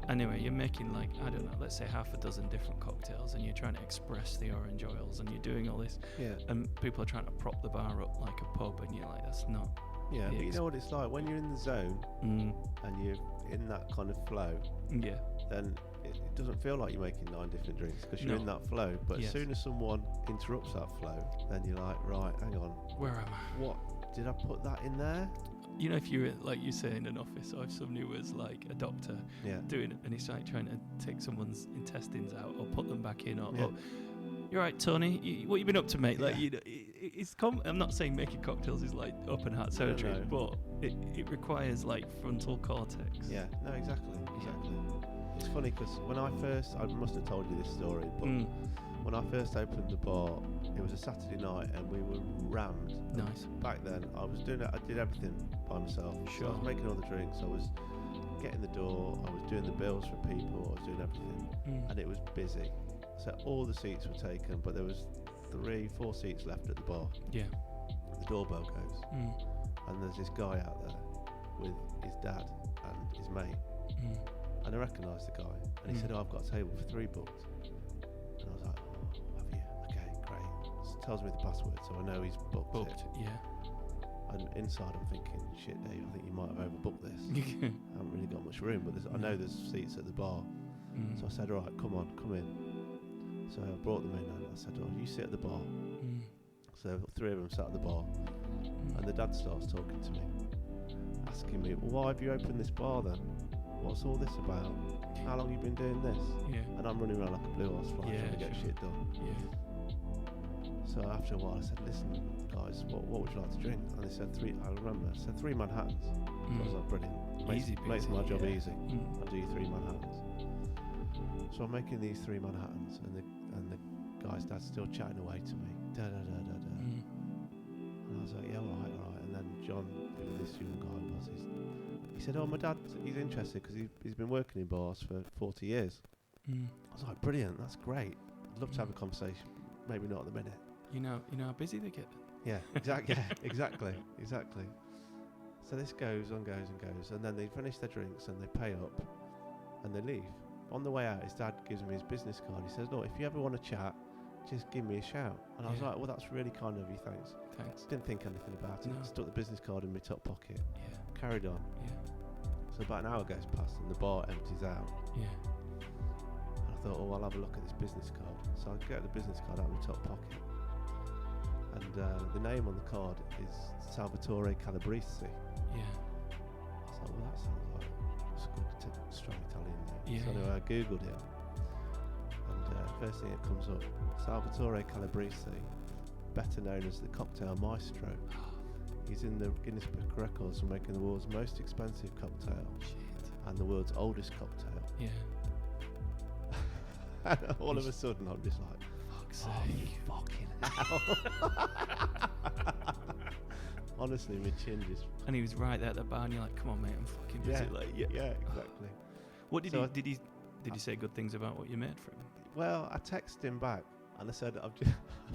Anyway, you're making like, I don't know, let's say half a dozen different cocktails, and you're trying to express the orange oils, and you're doing all this. Yeah. And people are trying to prop the bar up like a pub, and you're like, that's not. Yeah, but you know what it's like when you're in the zone and you're in that kind of flow. Yeah. Then it doesn't feel like you're making 9 different drinks because you're in that flow. But as soon as someone interrupts that flow, then you're like, right, hang on. Where am I? What? Did I put that in there? If you're, like you say, in an office, or if somebody was like a doctor doing it, and he's like trying to take someone's intestines out or put them back in, or You're right, Tony. What you been up to, mate? Like, Yeah. I'm not saying making cocktails is like open heart surgery, No. but it requires like frontal cortex. Yeah, no, exactly. It's funny because when I must have told you this story, but when I first opened the bar, it was a Saturday night and we were rammed. Nice. Back then, I did everything by myself. Sure. So I was making all the drinks, I was getting the door, I was doing the bills for people, I was doing everything, and it was busy. So all the seats were taken, but there was 3-4 seats left at the bar. Yeah. The doorbell goes, and there's this guy out there with his dad and his mate. And I recognised the guy, and he said, "Oh, I've got a table for 3 booked." And I was like, "Oh, have you? Okay, great." So tells me the password, so I know he's booked it. Yeah. And inside, I'm thinking, "Shit, Dave, I think you might have overbooked this. I haven't really got much room, but I know there's seats at the bar." So I said, "All right, come on, come in." So I brought them in, and I said, "Oh, you sit at the bar." So 3 of them sat at the bar, and the dad starts talking to me, asking me, "Well, why have you opened this bar then? What's all this about? How long have you been doing this?" Yeah. And I'm running around like a blue horse fly trying to get shit done. Yeah. So after a while I said, "Listen guys, what would you like to drink?" And they said 3 Manhattans. So I was like, brilliant. Makes my job easy. I'll do you 3 Manhattans. So I'm making these 3 Manhattans, and the guy's dad's still chatting away to me. Da da da da da. And I was like, "Yeah, all right. And then John, who this young guy was, he said, "Oh, my dad, he's interested because he's been working in bars for 40 years." I was like, "Brilliant, that's great. I'd love to have a conversation. Maybe not at the minute." You know how busy they get. Yeah, exactly. Exactly. So this goes and goes, and then they finish their drinks and they pay up, and they leave. On the way out, his dad gives me his business card. He says, "Look, if you ever want to chat, just give me a shout." And I was like, "Well, that's really kind of you, thanks." Didn't think anything about it. No. Stuck the business card in my top pocket. Yeah. Carried on. Yeah. So about an hour goes past and the bar empties out. Yeah. And I thought, "Oh, I'll have a look at this business card." So I get the business card out of my top pocket. And the name on the card is Salvatore Calabrese. Yeah. I was like, "Well, that sounds like it's a good, strong Italian name." Yeah. So anyway, I googled it. And first thing that comes up, Salvatore Calabrese, better known as the cocktail maestro. He's in the Guinness Book of Records for making the world's most expensive cocktail and the world's oldest cocktail. Yeah. And all of a sudden, I'm just like, Fuck's sake. fucking hell. Honestly, my chin just... And he was right there at the bar, and you're like, "Come on, mate, I'm fucking busy." Yeah, exactly. What did So he say good things about what you made for him? Well, I texted him back and I said, I've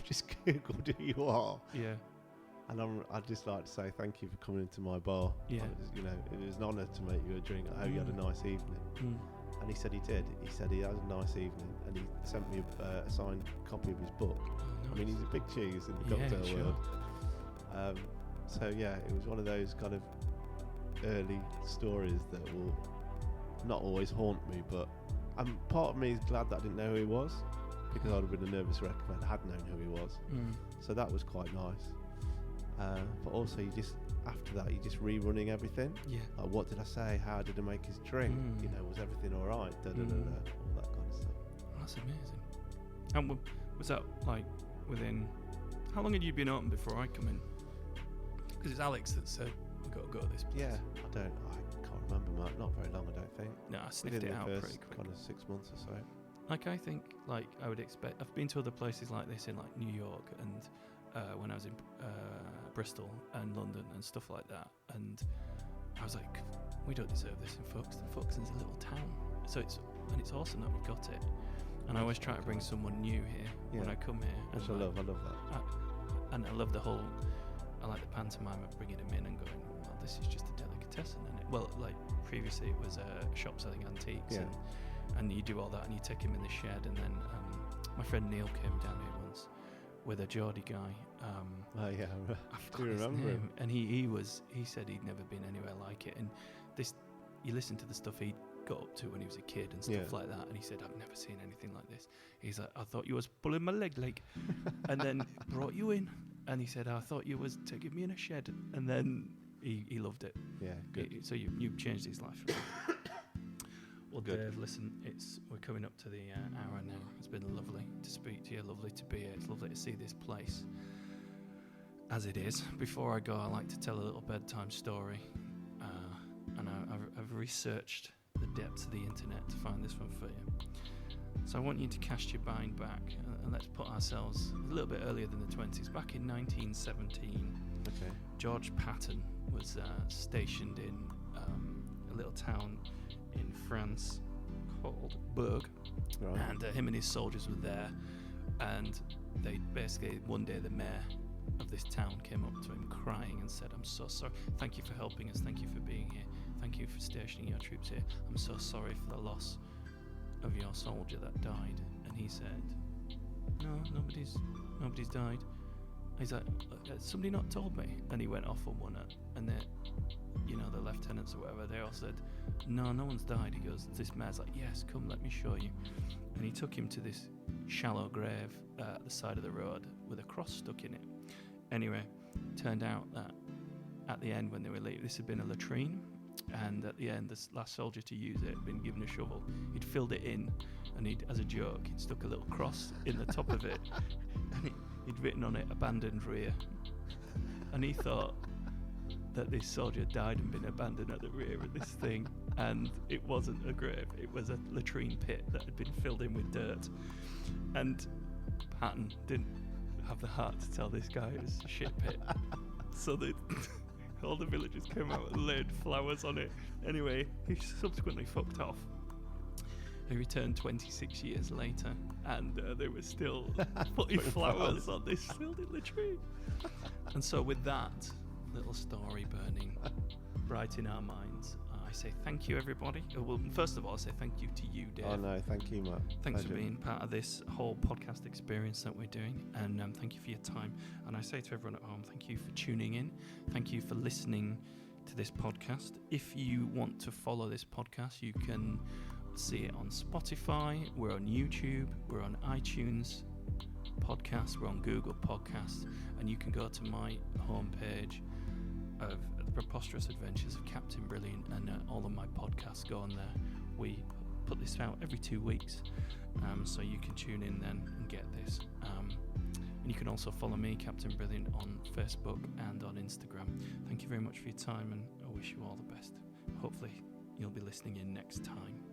just googled who you are. Yeah. And I'd just like to say thank you for coming into my bar. Yeah. It was an honour to make you a drink. I hope you had a nice evening. And he said he did. He said he had a nice evening, and he sent me a signed copy of his book. Oh, nice. I mean, he's a big cheese in the cocktail world. So yeah, it was one of those kind of early stories that will not always haunt me, but part of me is glad that I didn't know who he was, because I'd have been a nervous wreck if I had known who he was. So that was quite nice. But also, after that, you're just rerunning everything. Yeah. Like, what did I say? How did I make his drink? Was everything all right? All that kind of stuff. That's amazing. And was that like within... How long had you been open before I come in? Because it's Alex that said, "We've got to go to this place." Yeah, I can't remember, Mark. Not very long, I don't think. No, I sniffed it out Within the pretty first quick. kind of 6 months or so. Like, I think, like, I would expect... I've been to other places like this in, like, New York and when I was in Bristol and London and stuff like that. And I was like, we don't deserve this in Folkestone. Folkestone's a little town. So it's awesome that we've got it. And I always try to bring someone new here when I come here. Which I love that. And I love I like the pantomime of bringing them in and going, well, this is just a delicatessen, isn't it? Well, like, previously it was a shop selling antiques, and you do all that, and you take him in the shed, and then my friend Neil came down here once with a Geordie guy. I I do remember him. And he said he'd never been anywhere like it, and you listen to the stuff he got up to when he was a kid and stuff like that, and he said, "I've never seen anything like this." He's like, "I thought you was pulling my leg, and then brought you in, and he said, "I thought you was taking me in a shed," and then he loved it. Yeah, good. So you changed his life. Well, Good. Dave, listen, we're coming up to the hour now. It's been lovely to speak to you, lovely to be here. It's lovely to see this place as it is. Before I go, I like to tell a little bedtime story. And I've researched the depths of the internet to find this one for you. So I want you to cast your mind back and let's put ourselves a little bit earlier than the 20s. Back in 1917, Okay. George Patton was stationed in a little town in France called Berg, Right. and him and his soldiers were there, and they basically, one day the mayor of this town came up to him crying and said, "I'm so sorry, thank you for helping us, thank you for being here, thank you for stationing your troops here, I'm so sorry for the loss of your soldier that died." And he said, "No, nobody's died." He's like, "Has somebody not told me?" And he went off on one, and the lieutenants or whatever, they all said, no one's died. He goes, this mayor's like, "Yes, come, let me show you." And he took him to this shallow grave at the side of the road with a cross stuck in it. Anyway, turned out that at the end when they were leaving, this had been a latrine, and at the end, this last soldier to use it had been given a shovel. He'd filled it in, and as a joke, he'd stuck a little cross in the top of it, and he'd written on it, "Abandoned rear." And he thought that this soldier died and been abandoned at the rear of this thing, and it wasn't a grave, it was a latrine pit that had been filled in with dirt. And Patton didn't have the heart to tell this guy it was a shit pit, so all the villagers came out and laid flowers on it. Anyway, he subsequently fucked off. He returned 26 years later, and they were still putting flowers on this filled in latrine. And so with that little story burning bright in our minds, I say thank you, everybody. Well, first of all, I say thank you to you, Dave. Oh no, thank you, Matt. Thanks Pleasure. for being part of this whole podcast experience that we're doing, and thank you for your time. And I say to everyone at home, thank you for tuning in. Thank you for listening to this podcast. If you want to follow this podcast, you can see it on Spotify, we're on YouTube, we're on iTunes Podcasts, we're on Google Podcasts, and you can go to my homepage of The Preposterous Adventures of Captain Brilliant, and all of my podcasts go on there. We put this out every 2 weeks, so you can tune in then and get this. And you can also follow me, Captain Brilliant, on Facebook and on Instagram. Thank you very much for your time, and I wish you all the best. Hopefully you'll be listening in next time.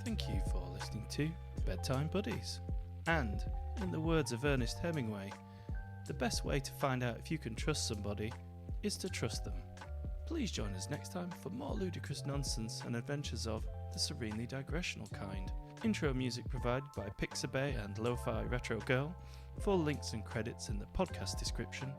Thank you for listening to Bedtime Buddies. And, in the words of Ernest Hemingway, the best way to find out if you can trust somebody is to trust them. Please join us next time for more ludicrous nonsense and adventures of the serenely digressional kind. Intro music provided by Pixabay and Lo-Fi Retro Girl. Full links and credits in the podcast description.